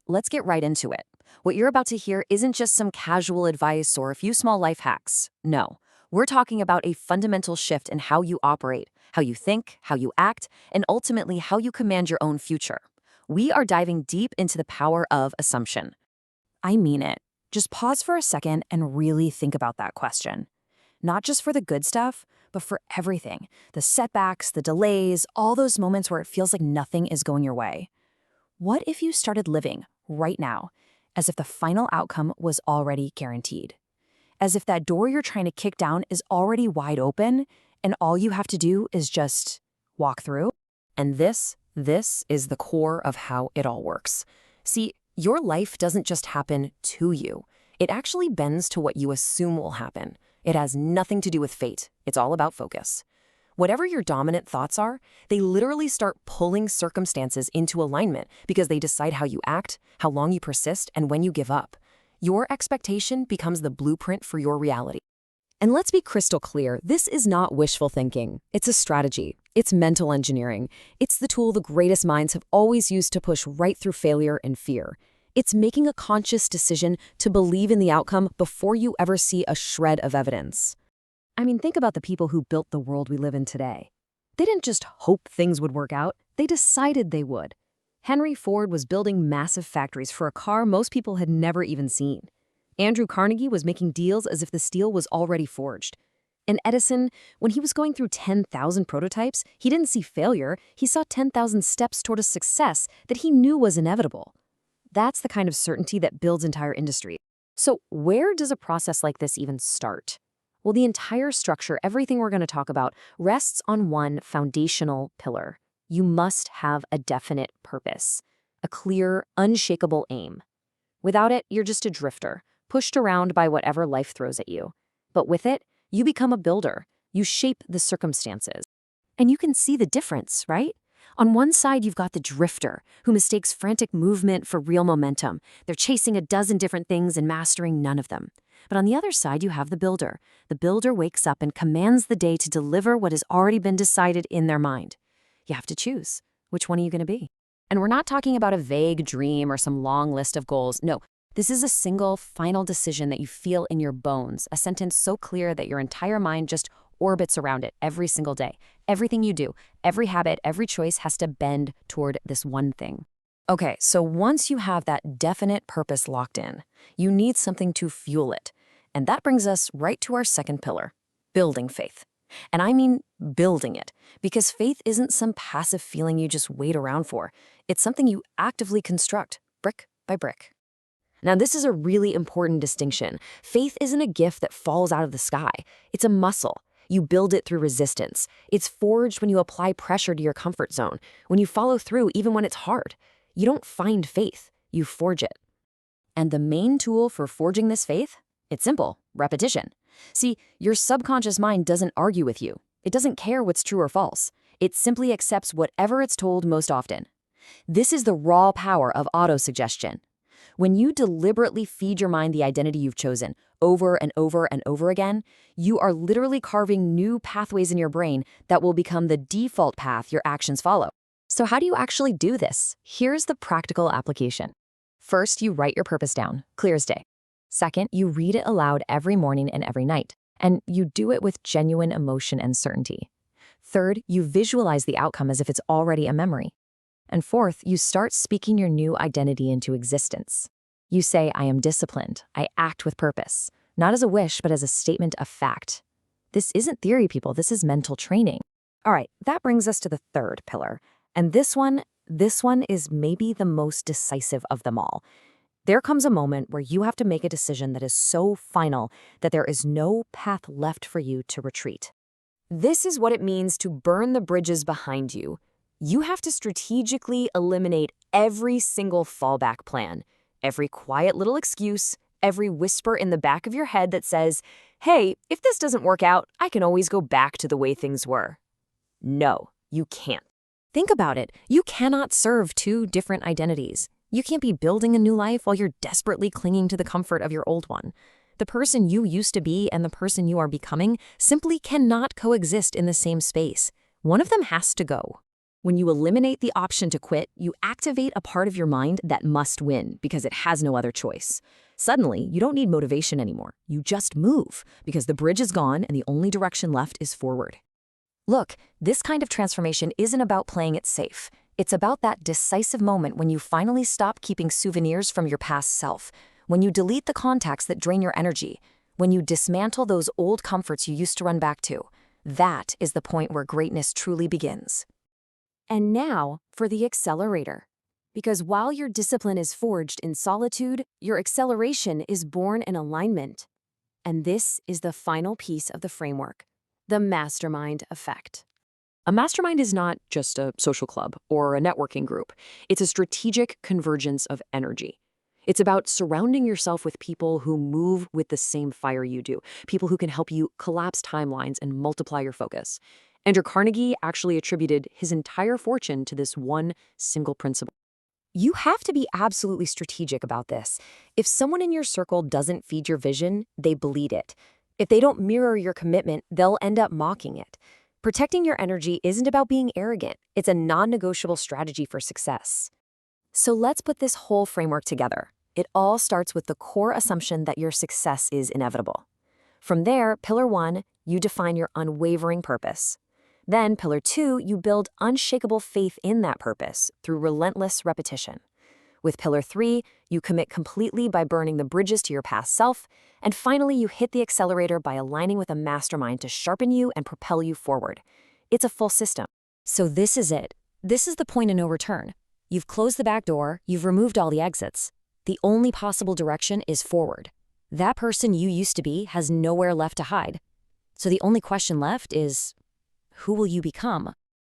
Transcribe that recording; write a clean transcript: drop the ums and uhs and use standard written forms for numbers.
let's get right into it. What you're about to hear isn't just some casual advice or a few small life hacks. No, we're talking about a fundamental shift in how you operate, how you think, how you act, and ultimately how you command your own future. We are diving deep into the power of assumption. I mean it. Just pause for a second and really think about that question. Not just for the good stuff, but for everything. The setbacks, the delays, all those moments where it feels like nothing is going your way. What if you started living right now as if the final outcome was already guaranteed? As if that door you're trying to kick down is already wide open and all you have to do is just walk through? And this is the core of how it all works. See, your life doesn't just happen to you. It actually bends to what you assume will happen. It has nothing to do with fate. It's all about focus. Whatever your dominant thoughts are, they literally start pulling circumstances into alignment because they decide how you act, how long you persist, and when you give up. Your expectation becomes the blueprint for your reality. And let's be crystal clear, this is not wishful thinking. It's a strategy. It's mental engineering. It's the tool the greatest minds have always used to push right through failure and fear. It's making a conscious decision to believe in the outcome before you ever see a shred of evidence. I mean, think about the people who built the world we live in today. They didn't just hope things would work out, they decided they would. Henry Ford was building massive factories for a car most people had never even seen. Andrew Carnegie was making deals as if the steel was already forged. And Edison, when he was going through 10,000 prototypes, he didn't see failure, he saw 10,000 steps toward a success that he knew was inevitable. That's the kind of certainty that builds entire industries. So where does a process like this even start? Well, the entire structure, everything we're going to talk about, rests on one foundational pillar. You must have a definite purpose, a clear, unshakable aim. Without it, you're just a drifter, pushed around by whatever life throws at you. But with it, you become a builder. You shape the circumstances. And you can see the difference, right? On one side, you've got the drifter, who mistakes frantic movement for real momentum. They're chasing a dozen different things and mastering none of them. But on the other side, you have the builder. The builder wakes up and commands the day to deliver what has already been decided in their mind. You have to choose. Which one are you going to be? And we're not talking about a vague dream or some long list of goals. No, this is a single, final decision that you feel in your bones, a sentence so clear that your entire mind just orbits around it every single day. Everything you do, every habit, every choice has to bend toward this one thing. Okay, so once you have that definite purpose locked in, you need something to fuel it. And that brings us right to our second pillar, building faith. And I mean building it, because faith isn't some passive feeling you just wait around for. It's something you actively construct, brick by brick. Now, this is a really important distinction. Faith isn't a gift that falls out of the sky. It's a muscle. You build it through resistance. It's forged when you apply pressure to your comfort zone, when you follow through even when it's hard. You don't find faith, you forge it. And the main tool for forging this faith? It's simple, repetition. See, your subconscious mind doesn't argue with you. It doesn't care what's true or false. It simply accepts whatever it's told most often. This is the raw power of autosuggestion. When you deliberately feed your mind the identity you've chosen over and over and over again, you are literally carving new pathways in your brain that will become the default path your actions follow. So how do you actually do this? Here's the practical application. First, you write your purpose down, clear as day. Second, you read it aloud every morning and every night, and you do it with genuine emotion and certainty. Third, you visualize the outcome as if it's already a memory. And fourth, you start speaking your new identity into existence. You say, I am disciplined. I act with purpose. Not as a wish, but as a statement of fact. This isn't theory, people. This is mental training. All right, that brings us to the third pillar. And this one is maybe the most decisive of them all. There comes a moment where you have to make a decision that is so final that there is no path left for you to retreat. This is what it means to burn the bridges behind you. You have to strategically eliminate every single fallback plan, every quiet little excuse, every whisper in the back of your head that says, hey, if this doesn't work out, I can always go back to the way things were. No, you can't. Think about it. You cannot serve two different identities. You can't be building a new life while you're desperately clinging to the comfort of your old one. The person you used to be and the person you are becoming simply cannot coexist in the same space. One of them has to go. When you eliminate the option to quit, you activate a part of your mind that must win because it has no other choice. Suddenly, you don't need motivation anymore. You just move because the bridge is gone and the only direction left is forward. Look, this kind of transformation isn't about playing it safe. It's about that decisive moment when you finally stop keeping souvenirs from your past self, when you delete the contacts that drain your energy, when you dismantle those old comforts you used to run back to. That is the point where greatness truly begins. And now for the accelerator. Because while your discipline is forged in solitude, your acceleration is born in alignment. And this is the final piece of the framework, the mastermind effect. A mastermind is not just a social club or a networking group. It's a strategic convergence of energy. It's about surrounding yourself with people who move with the same fire you do, people who can help you collapse timelines and multiply your focus. Andrew Carnegie actually attributed his entire fortune to this one single principle. You have to be absolutely strategic about this. If someone in your circle doesn't feed your vision, they bleed it. If they don't mirror your commitment, they'll end up mocking it. Protecting your energy isn't about being arrogant. It's a non-negotiable strategy for success. So let's put this whole framework together. It all starts with the core assumption that your success is inevitable. From there, Pillar 1, you define your unwavering purpose. Then, Pillar 2, you build unshakable faith in that purpose through relentless repetition. With Pillar 3, you commit completely by burning the bridges to your past self. And finally, you hit the accelerator by aligning with a mastermind to sharpen you and propel you forward. It's a full system. So this is it. This is the point of no return. You've closed the back door, you've removed all the exits. The only possible direction is forward. That person you used to be has nowhere left to hide. So the only question left is, who will you become?